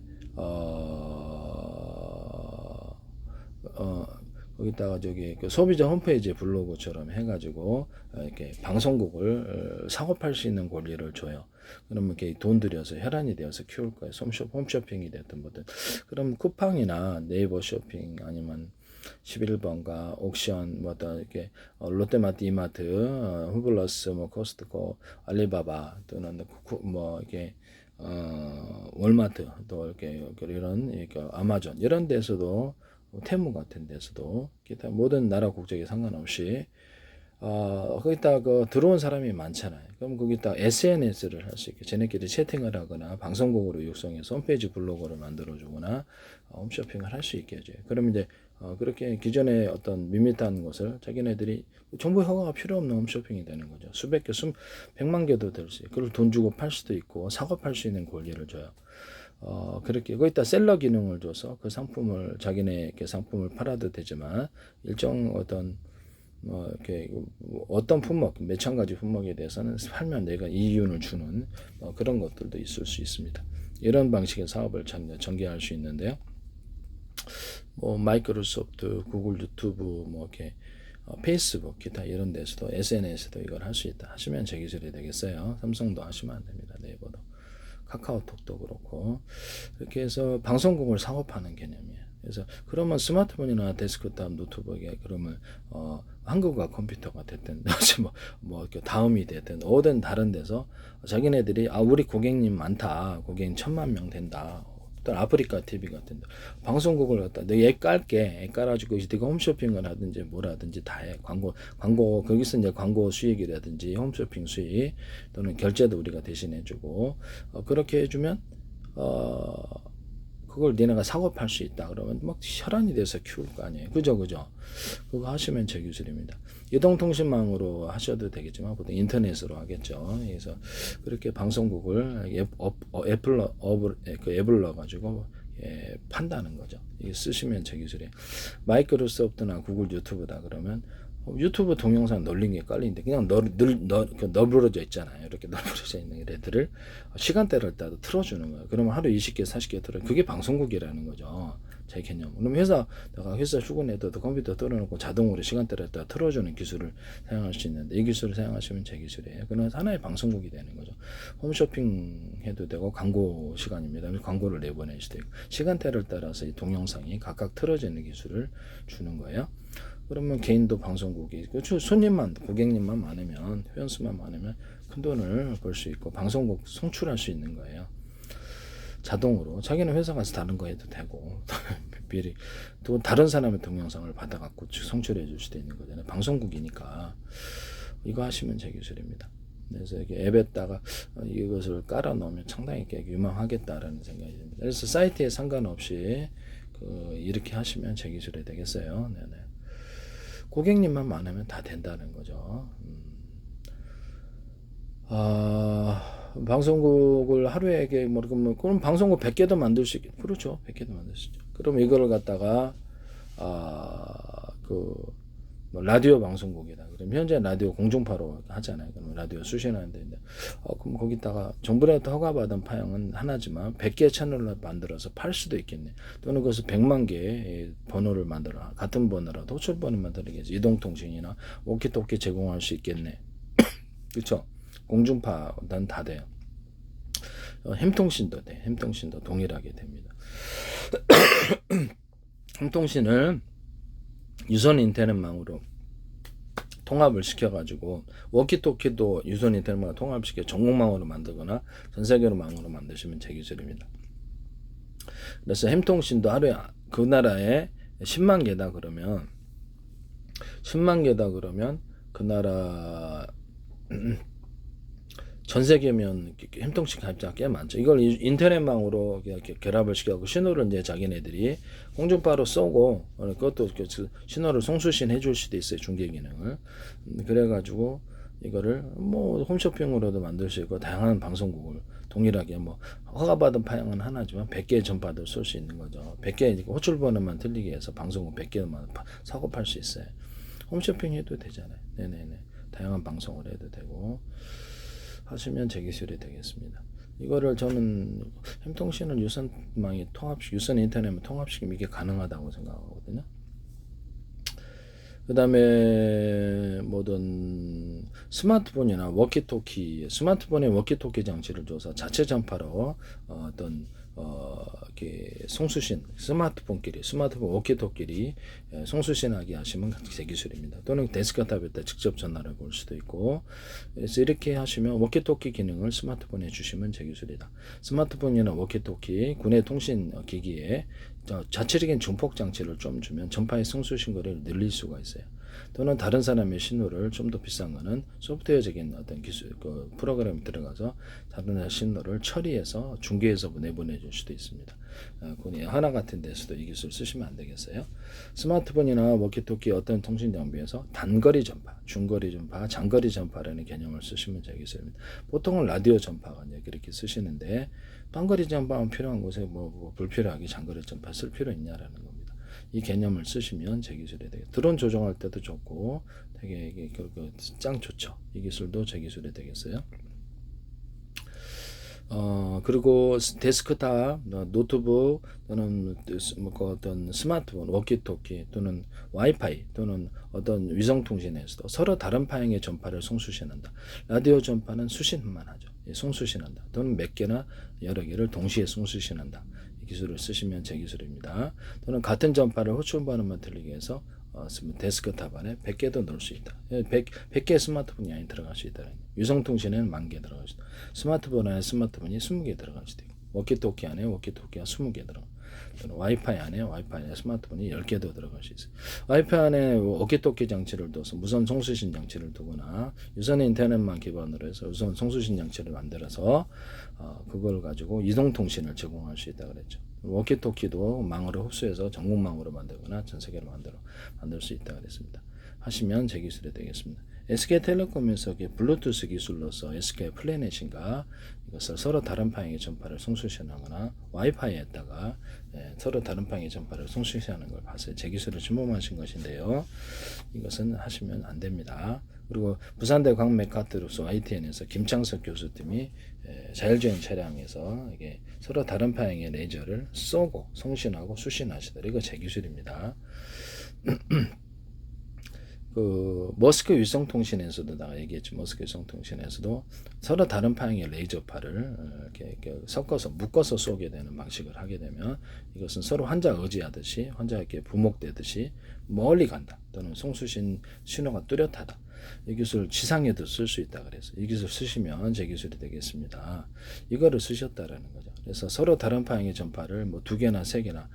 [SPEAKER 1] 거기다가 저기 그 소비자 홈페이지 블로그처럼 해가지고 이렇게 방송국을 사고 팔 수 있는 권리를 줘요. 그러면 이렇게 돈 들여서 혈안이 되어서 키울 거예요. 홈쇼핑이 됐든 뭐든. 그럼 쿠팡이나 네이버 쇼핑 아니면 11번가 옥션 뭐다 이렇게 롯데마트, 이마트, 후블러스, 뭐 코스트코, 알리바바 또는 뭐 이렇게 월마트 또 이렇게 이런 아마존 이런 데서도 테무 같은 데서도 기타 모든 나라 국적에 상관없이 거기다 들어온 사람이 많잖아요. 그럼 거기다 SNS를 할 수 있게 쟤네끼리 채팅을 하거나 방송국으로 육성해서 홈페이지 블로그를 만들어 주거나 홈쇼핑을 할 수 있게 해줘요. 그러면 이제 그렇게 기존의 어떤 밋밋한 것을 자기네들이 정부 허가가 필요 없는 홈쇼핑이 되는 거죠. 수백 개, 백만 개도 될 수 있고, 그리고 돈 주고 팔 수도 있고, 사고 팔 수 있는 권리를 줘요. 그렇게 거기다 셀러 기능을 줘서 그 상품을 자기네 상품을 팔아도 되지만 일정 어떤 이렇게 어떤 품목 몇천 가지 품목에 대해서는 팔면 내가 이윤을 주는 그런 것들도 있을 수 있습니다. 이런 방식의 사업을 전개할 수 있는데요. 뭐 마이크로소프트, 구글, 유튜브, 뭐 이렇게 페이스북, 기타 이런 데서도 SNS도 이걸 할 수 있다 하시면 제 기술이 되겠어요. 삼성도 하시면 안 됩니다. 네이버도. 카카오톡도 그렇고 이렇게 해서 방송국을 사고 파는 개념이에요. 그래서 그러면 스마트폰이나 데스크탑 노트북에 그러면 한국어 컴퓨터가 됐든 뭐 이렇게 다음이 됐든 어든 다른 데서 자기네들이 우리 고객님 많다, 고객님 1000만 명 된다. 또 아프리카 TV 같은 데 방송국을 갖다 내가 애 깔게 애 깔아주고 네가 홈쇼핑을 하든지 뭐라든지 다 해. 광고 거기서 이제 광고 수익이라든지 홈쇼핑 수익 또는 결제도 우리가 대신해주고 그렇게 해주면 그걸 니네가 사고 팔 수 있다 그러면 막 혈안이 돼서 키울 거 아니에요. 그죠? 그거 하시면 제 기술입니다. 이동통신망으로 하셔도 되겠지만 보통 인터넷으로 하겠죠. 그래서 그렇게 방송국을 앱을 넣어가지고 판다는 거죠. 이게 쓰시면 제 기술이에요. 마이크로소프트나 구글 유튜브다 그러면 유튜브 동영상 널린 게 깔리는데 그냥 널브러져 있잖아요. 이렇게 널브러져 있는 애들을 시간대를 따로 틀어주는 거예요. 그러면 하루 20개, 40개 틀어. 그게 방송국이라는 거죠. 제 개념. 그럼 내가 회사 출근해도 컴퓨터 틀어놓고 자동으로 시간대를 따라 틀어주는 기술을 사용할 수 있는데 이 기술을 사용하시면 제 기술이에요. 그건 하나의 방송국이 되는 거죠. 홈쇼핑 해도 되고 광고 시간입니다. 광고를 내보낼 수도 있고 시간대를 따라서 이 동영상이 각각 틀어지는 기술을 주는 거예요. 그러면 개인도 방송국이 고객님만 많으면 회원수만 많으면 큰 돈을 벌 수 있고 방송국 송출할 수 있는 거예요. 자동으로 자기는 회사 가서 다른 거 해도 되고 미리 또 다른 사람의 동영상을 받아갖고 송출해 줄 수도 있는 거잖아요. 방송국이니까 이거 하시면 제 기술입니다. 그래서 이렇게 앱에다가 이것을 깔아 놓으면 상당히 유망하겠다라는 생각이 듭니다. 그래서 사이트에 상관없이 이렇게 하시면 제 기술이 되겠어요. 네네. 고객님만 많으면 다 된다는 거죠. 방송국을 하루에 그럼 방송국 100개도 만들 수 있겠죠. 그렇죠. 100개도 만들 수 있죠. 그럼 이거를 갖다가 라디오 방송국이다. 그럼 현재 라디오 공중파로 하잖아요. 그럼 라디오 수신하는데 그럼 거기다가 정부로부터 허가받은 파형은 하나지만 100개 채널을 만들어서 팔 수도 있겠네. 또는 그것을 100만 개의 번호를 만들어 같은 번호라도 호출 번호 만들겠지. 이동통신이나 워키토키 제공할 수 있겠네. 그렇죠? 공중파는 다 돼요. 햄통신도 돼. 햄통신도 동일하게 됩니다. 햄통신을 유선 인터넷망으로 통합을 시켜가지고 워키토키도 유선 인터넷망으로 통합시켜 전국망으로 만들거나 전세계로 망으로 만드시면 제 기술입니다. 그래서 햄통신도 하루에 그 나라에 10만 개다 그러면 그 나라 전 세계면 햄통신 가입자가 꽤 많죠. 이걸 인터넷망으로 이렇게 결합을 시켜서 신호를 이제 자기네들이 공중파로 쏘고 그것도 신호를 송수신 해줄 수도 있어요. 중계 기능을. 그래가지고 이거를 뭐 홈쇼핑으로도 만들 수 있고 다양한 방송국을 동일하게 뭐 허가받은 파형은 하나지만 100개의 전파도 쏠 수 있는 거죠. 100개 호출 번호만 틀리게 해서 방송국 100개만 사고 팔 수 있어요. 홈쇼핑 해도 되잖아요. 네네네. 다양한 방송을 해도 되고 하시면 제 기술이 되겠습니다. 이거를 저는 햄통신은 유선망이 유선 인터넷 통합시키면 이게 가능하다고 생각하거든요. 그 다음에 모든 스마트폰이나 워키토키, 스마트폰에 워키토키 장치를 줘서 자체 전파로 어떤 이렇게 송수신 스마트폰 워키토키끼리 송수신하게 하시면 제 기술입니다. 또는 데스크탑에다 직접 전화를 걸 수도 있고, 그래서 이렇게 하시면 워키토키 기능을 스마트폰에 주시면 제 기술이다. 스마트폰이나 워키토키 군의 통신 기기에 자체적인 증폭 장치를 좀 주면 전파의 송수신거리를 늘릴 수가 있어요. 또는 다른 사람의 신호를 좀 더 비싼 거는 소프트웨어적인 어떤 기술, 그 프로그램이 들어가서 다른 신호를 처리해서 중계해서 내보내 줄 수도 있습니다. 군이 하나 같은 데서도 이 기술 쓰시면 안 되겠어요. 스마트폰이나 워키토키 어떤 통신 장비에서 단거리 전파, 중거리 전파, 장거리 전파라는 개념을 쓰시면 제 기술입니다. 보통은 라디오 전파가 이제 그렇게 쓰시는데 단거리 전파만 필요한 곳에 뭐 불필요하게 장거리 전파 쓸 필요 있냐라는 겁니다. 이 개념을 쓰시면 제 기술이 되겠죠. 드론 조정할 때도 좋고 되게 이게 짱 좋죠. 이 기술도 제 기술이 되겠어요. 그리고 데스크탑, 노트북 또는 뭐 어떤 스마트폰, 워키토키 또는 와이파이 또는 어떤 위성통신에서도 서로 다른 파형의 전파를 송수신한다. 라디오 전파는 수신만 하죠. 송수신한다. 또는 몇 개나 여러 개를 동시에 송수신한다. 이 기술을 쓰시면 제 기술입니다. 또는 같은 전파를 호출 번호만 들리게 해서 데스크탑 안에 100개도 넣을 수 있다. 100개 스마트폰이 안에 들어갈 수 있다. 유성통신에는 10,000개 들어갈 수 있다. 스마트폰 안에 스마트폰이 20개 들어갈 수도 있고, 워키토키 안에 워키토키가 20개 들어가. 또는 와이파이 안에 스마트폰이 10개도 들어갈 수 있어요. 와이파이 안에 워키토키 장치를 둬서 무선 송수신 장치를 두거나 유선 인터넷만 기반으로 해서 유선 송수신 장치를 만들어서 그걸 가지고 이동통신을 제공할 수 있다 그랬죠. 워키토키도 망으로 흡수해서 전국망으로 만들거나 전 세계로 만들 수 있다 그랬습니다. 하시면 제 기술이 되겠습니다. SK텔레콤에서 블루투스 기술로서 SK 플래닛인가 이것을 서로 다른 방향의 전파를 송수신하거나 와이파이에다가 서로 다른 방향의 전파를 송수신하는 걸 봤어요. 제 기술을 침범하신 것인데요. 이것은 하시면 안 됩니다. 그리고 부산대 광메카트로스 YTN에서 김창석 교수님이 자율주행 차량에서 이게 서로 다른 방향의 레이저를 쏘고 송신하고 수신하시더라. 이거 제 기술입니다. 그 머스크 위성통신에서도 내가 얘기했지. 머스크 위성통신에서도 서로 다른 방향의 레이저파를 이렇게 섞어서 묶어서 쏘게 되는 방식을 하게 되면 이것은 서로 환자 의지하듯이 환자에게 부목되듯이 멀리 간다. 또는 송수신 신호가 뚜렷하다. 이 기술 지상에도 쓸 수 있다 그래서 이 기술 쓰시면 제 기술이 되겠습니다. 이거를 쓰셨다라는 거죠. 그래서 서로 다른 방향의 전파를 뭐 2개나 3개나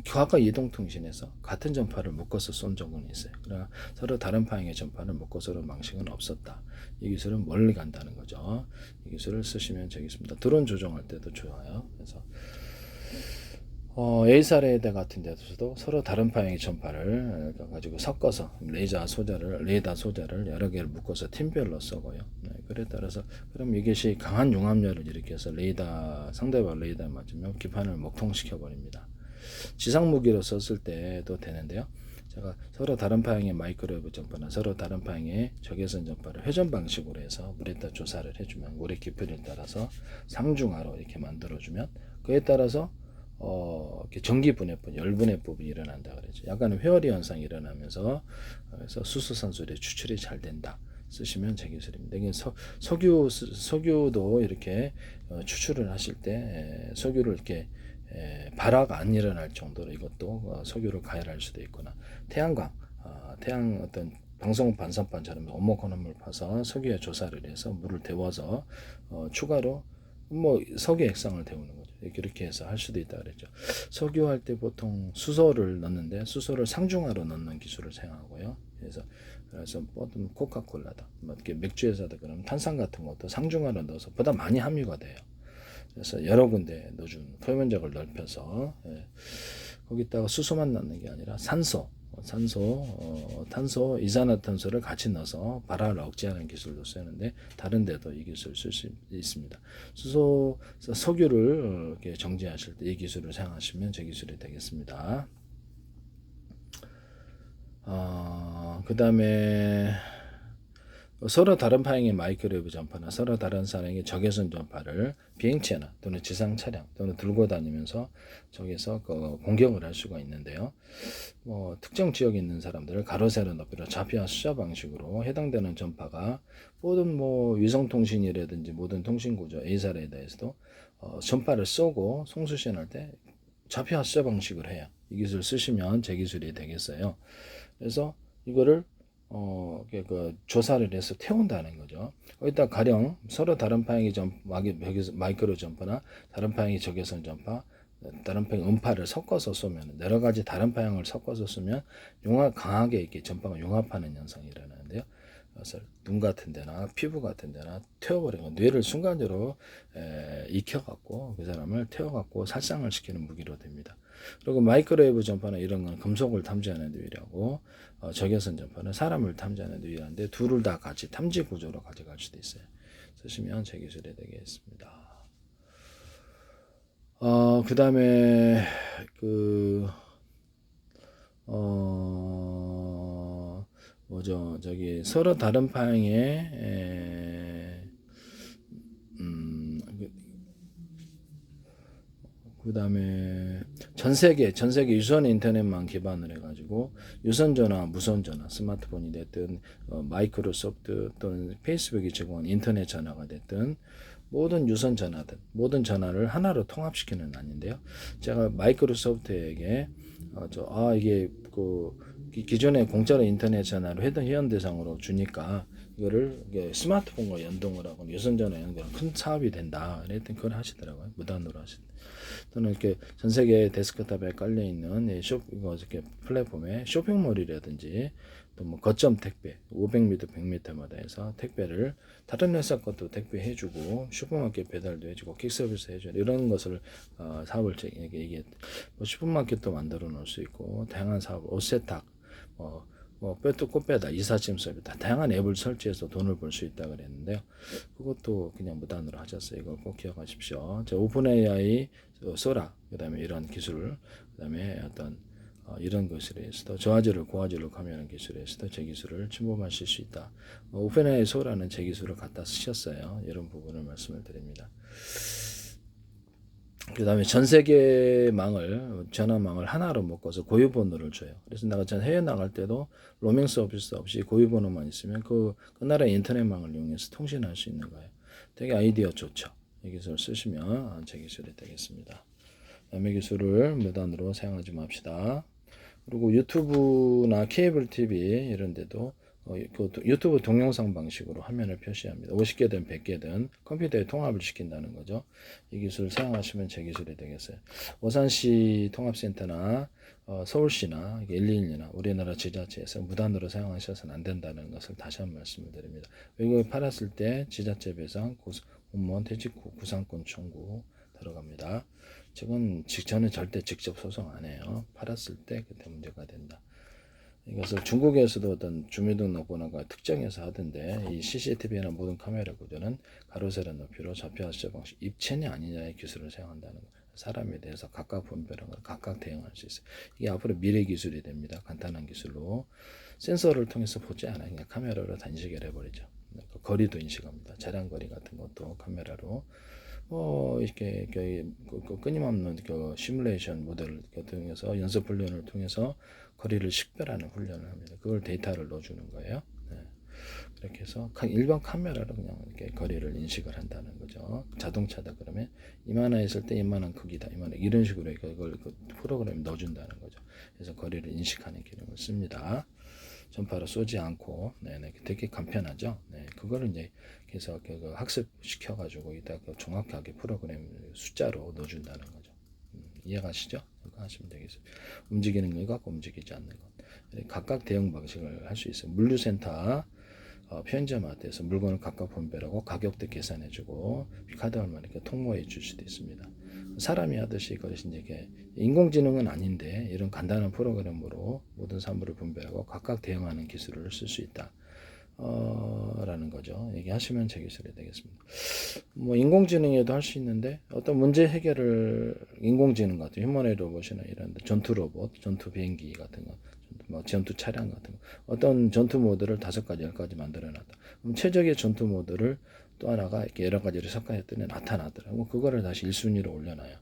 [SPEAKER 1] 과거 이동통신에서 같은 전파를 묶어서 쏜 적은 있어요. 그러나 서로 다른 방향의 전파를 묶어서 쏘는 방식은 없었다. 이 기술은 멀리 간다는 거죠. 이 기술을 쓰시면 되겠습니다. 드론 조정할 때도 좋아요. 그래서 A사례대 같은 데서도 서로 다른 방향의 전파를 가지고 섞어서 레이더 소자를 여러 개를 묶어서 팀별로 쏘고요. 그래 따라서 그럼 이것이 강한 융합열을 일으켜서 상대방 레이더에 맞으면 기판을 먹통시켜 버립니다. 지상 무기로 썼을 때도 되는데요. 제가 서로 다른 방향의 마이크로웨이브 전파나 서로 다른 방향의 적외선 전파를 회전 방식으로 해서 물에다 조사를 해주면 물의 깊이를 따라서 상중하로 이렇게 만들어주면 그에 따라서 전기 분해법, 열 분해법이 일어난다 그러죠. 약간의 회오리 현상이 일어나면서 그래서 수소산소의 추출이 잘 된다. 쓰시면 제 기술입니다. 이게 석유도 이렇게 추출을 하실 때 석유를 이렇게 발화가 안 일어날 정도로 이것도 석유를 가열할 수도 있거나 태양 어떤 방사능 반사판처럼 오목헌원물 파서 석유에 조사를 해서 물을 데워서 추가로 뭐 석유 액상을 데우는 거죠. 이렇게 해서 할 수도 있다 그랬죠. 석유할 때 보통 수소를 넣는데 수소를 상중하로 넣는 기술을 사용하고요. 그래서 어떤 코카콜라다, 뭐 이렇게 맥주 회사다 그러면 탄산 같은 것도 상중하로 넣어서 보다 많이 함유가 돼요. 그래서 여러 군데 넣어준 표면적을 넓혀서 거기다가 수소만 넣는 게 아니라 산소, 탄소, 이산화탄소를 같이 넣어서 발화를 억제하는 기술도 쓰는데 다른 데도 이 기술을 쓸 수 있습니다. 석유를 이렇게 정제하실 때 이 기술을 사용하시면 제 기술이 되겠습니다. 그 다음에 서로 다른 파형의 마이크로웨이브 전파나 서로 다른 사양의 적외선 전파를 비행체나 또는 지상 차량 또는 들고 다니면서 저기서 공격을 할 수가 있는데요. 특정 지역에 있는 사람들을 가로 세로 높이로 좌표와 숫자 방식으로 해당되는 전파가 모든 위성통신이라든지 모든 통신구조 A사에 대해서도 전파를 쏘고 송수신할 때 좌표와 숫자 방식을 해요. 이 기술 쓰시면 제 기술이 되겠어요. 그래서 이거를 조사를 해서 태운다는 거죠. 거기다 가령 서로 다른 파형의 마이크로 전파나 다른 파형의 적외선 전파, 다른 파형 음파를 섞어서 쏘면 여러 가지 다른 파형을 섞어서 쏘면 강하게 이렇게 전파가 융합하는 현상이 일어나는데요. 그래서 눈 같은 데나 피부 같은 데나 태워버리면 뇌를 순간적으로 익혀갖고 그 사람을 태워갖고 살상을 시키는 무기로 됩니다. 그리고 마이크로웨이브 전파는 이런 건 금속을 탐지하는 데 유리하고 적외선 전파는 사람을 탐지하는 데 유리한데 둘을 다 같이 탐지 구조로 가져갈 수도 있어요. 쓰시면 제 기술이 되겠습니다. 그 다음에 서로 다른 파형의 그 다음에 전 세계 유선 인터넷망 기반으로 해가지고 유선 전화, 무선 전화, 스마트폰이 됐든 마이크로소프트 또는 페이스북이 제공한 인터넷 전화가 됐든 모든 유선 전화든 모든 전화를 하나로 통합시키는 아닌데요. 제가 마이크로소프트에게 이게 기존에 공짜로 인터넷 전화로 회원 대상으로 주니까 이거를 스마트폰과 연동을 하고 유선 전화 연동하고 큰 사업이 된다. 그랬더니 그걸 하시더라고요. 무단으로 하시더라고요. 또는 이렇게 전 세계 데스크탑에 깔려 있는 이렇게 플랫폼에 쇼핑몰이라든지 또 거점 택배 500m, 100m마다 해서 택배를 다른 회사 것도 택배해주고 슈퍼마켓 배달도 해주고 퀵서비스 해주고 이런 것을 사업을 이게 슈퍼마켓도 만들어 놓을 수 있고 다양한 사업 옷 세탁 빼도 꽃배다 이삿짐 서비스 다양한 앱을 설치해서 돈을 벌 수 있다 그랬는데요. 그것도 그냥 무단으로 하셨어요. 이걸 꼭 기억하십시오. 오픈 AI, 소라, 그다음에 이런 기술, 그다음에 이런 것에서도 저화질을 고화질로 가미하는 기술에서도 제 기술을 침범하실 수 있다. 오픈 AI 소라는 제 기술을 갖다 쓰셨어요. 이런 부분을 말씀을 드립니다. 그 다음에 전 세계 전화망을 하나로 묶어서 고유번호를 줘요. 그래서 내가 해외 나갈 때도 로밍 서비스 없이 고유번호만 있으면 그 나라의 인터넷망을 이용해서 통신할 수 있는 거예요. 되게 아이디어 좋죠. 이 기술을 쓰시면 제 기술이 되겠습니다. 남의 기술을 무단으로 사용하지 맙시다. 그리고 유튜브나 케이블 TV 이런 데도 유튜브 동영상 방식으로 화면을 표시합니다. 50개든 100개든 컴퓨터에 통합을 시킨다는 거죠. 이 기술을 사용하시면 제 기술이 되겠어요. 오산시 통합센터나 서울시나 121이나 우리나라 지자체에서 무단으로 사용하셔서는 안 된다는 것을 다시 한번 말씀을 드립니다. 외국에 팔았을 때 지자체 배상, 공무원 퇴직 후 구상권 청구 들어갑니다. 저는 절대 직접 소송 안 해요. 팔았을 때 그때 문제가 된다. 이것을 중국에서도 어떤 주민등록번호가 특정해서 하던데 이 CCTV나 모든 카메라 구조는 가로 세로 높이로 좌표와 숫자 방식 입체냐 아니냐의 기술을 사용한다는 거. 사람에 대해서 각각 분별하는 걸 각각 대응할 수 있어요. 이게 앞으로 미래 기술이 됩니다. 간단한 기술로 센서를 통해서 보지 않아요. 그냥 카메라로 단식을 해버리죠. 거리도 인식합니다. 차량 거리 같은 것도 카메라로 이렇게 끊임없는 시뮬레이션 모델을 통해서 연습 훈련을 통해서 거리를 식별하는 훈련을 합니다. 그걸 데이터를 넣어주는 거예요. 네. 그렇게 해서 일반 카메라로 그냥 이렇게 거리를 인식을 한다는 거죠. 자동차다 그러면 이만한 했을 때 이만한 크기다, 이만한 이런 식으로 그걸 프로그램에 넣어준다는 거죠. 그래서 거리를 인식하는 기능을 씁니다. 전파로 쏘지 않고, 네네, 되게 간편하죠. 네, 그거를 이제 그래서 학습시켜가지고 이따 정확하게 프로그램 숫자로 넣어준다는 거죠. 이해가시죠? 그거 하시면 되겠어요. 움직이는 거 갖고 움직이지 않는 것. 각각 대응 방식을 할 수 있어요. 물류센터, 편의점마트에서 물건을 각각 분별하고 가격도 계산해주고 카드 얼마니까 통보해 줄 수도 있습니다. 사람이 하듯이 그것이 이제 인공지능은 아닌데 이런 간단한 프로그램으로 모든 사물을 분별하고 각각 대응하는 기술을 쓸 수 있다. 라는 거죠. 얘기하시면 제 기술이 되겠습니다. 뭐 인공지능에도 할 수 있는데 어떤 문제 해결을 인공지능 같은 휴머노이드 로봇이나 이런 전투 로봇, 전투 비행기 같은 거, 뭐 전투 차량 같은 거, 어떤 전투 모드를 5가지, 10가지 만들어놨다. 그럼 최적의 전투 모드를 또 하나가 이렇게 여러 가지를 섞어했더니 나타나더라고. 그거를 다시 1순위로 올려놔요.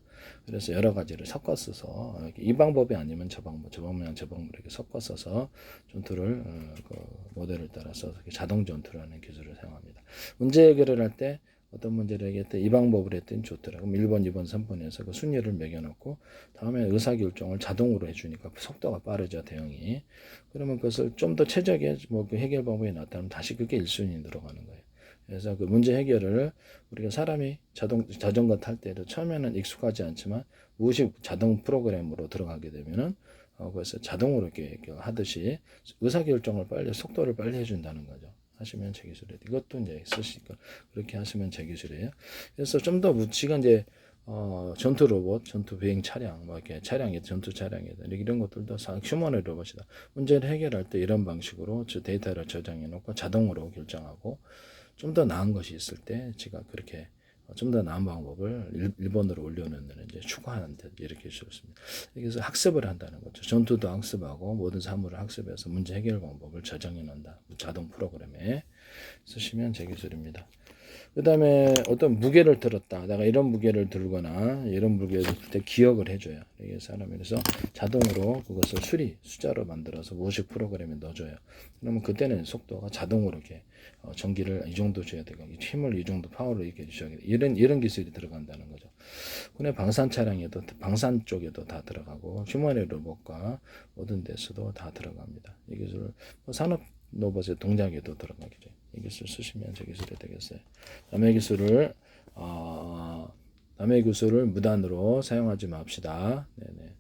[SPEAKER 1] 그래서 여러 가지를 섞어 써서 이 방법이 아니면 저 방법이랑 저 방법 이렇게 섞어 써서 전투를 그 모델을 따라서 자동 전투라는 기술을 사용합니다. 문제 해결을 할 때 어떤 문제를 해결할 때 이 방법을 했더니 좋더라. 그럼 1번, 2번, 3번에서 그 순위를 매겨놓고 다음에 의사결정을 자동으로 해주니까 속도가 빠르죠, 대응이. 그러면 그것을 좀 더 최적의 그 해결 방법이 나타나면 다시 그게 1순위 들어가는 거예요. 그래서 그 문제 해결을 우리가 사람이 자전거 탈 때도 처음에는 익숙하지 않지만 무의식 자동 프로그램으로 들어가게 되면은 그래서 자동으로 이렇게 하듯이 의사결정을 빨리 속도를 빨리 해준다는 거죠. 하시면 제 기술이에요. 이것도 이제 쓰시니까 그렇게 하시면 제 기술이에요. 그래서 좀 더 묻지가 이제 전투 로봇, 전투 비행 차량, 뭐 이렇게 차량이 전투 차량이다. 이런 것들도 휴머노이드 로봇이다. 문제를 해결할 때 이런 방식으로 데이터를 저장해 놓고 자동으로 결정하고 좀 더 나은 것이 있을 때 제가 그렇게 좀 더 나은 방법을 1번으로 올려놓는 이제 추가하는 데 이렇게 주었습니다. 그래서 학습을 한다는 거죠. 전투도 학습하고 모든 사물을 학습해서 문제 해결 방법을 저장해 놓는다. 자동 프로그램에 쓰시면 제 기술입니다. 그 다음에 어떤 무게를 들었다. 내가 이런 무게를 들거나 이런 무게를 들 때 기억을 해줘요. 이게 사람이 그래서 자동으로 그것을 숫자로 만들어서 무의식 프로그램에 넣어줘요. 그러면 그때는 속도가 자동으로 이렇게 전기를 이 정도 줘야 되고 힘을 이 정도 파워를 이렇게 주셔야 되고 이런 기술이 들어간다는 거죠. 근데 방산 차량에도 방산 쪽에도 다 들어가고 휴머노이드 로봇과 모든 데서도 다 들어갑니다. 이 기술 산업 로봇의 동작에도 들어가겠죠. 이 기술 쓰시면 제 기술이 되겠어요. 남의 기술을 무단으로 사용하지 맙시다. 네네.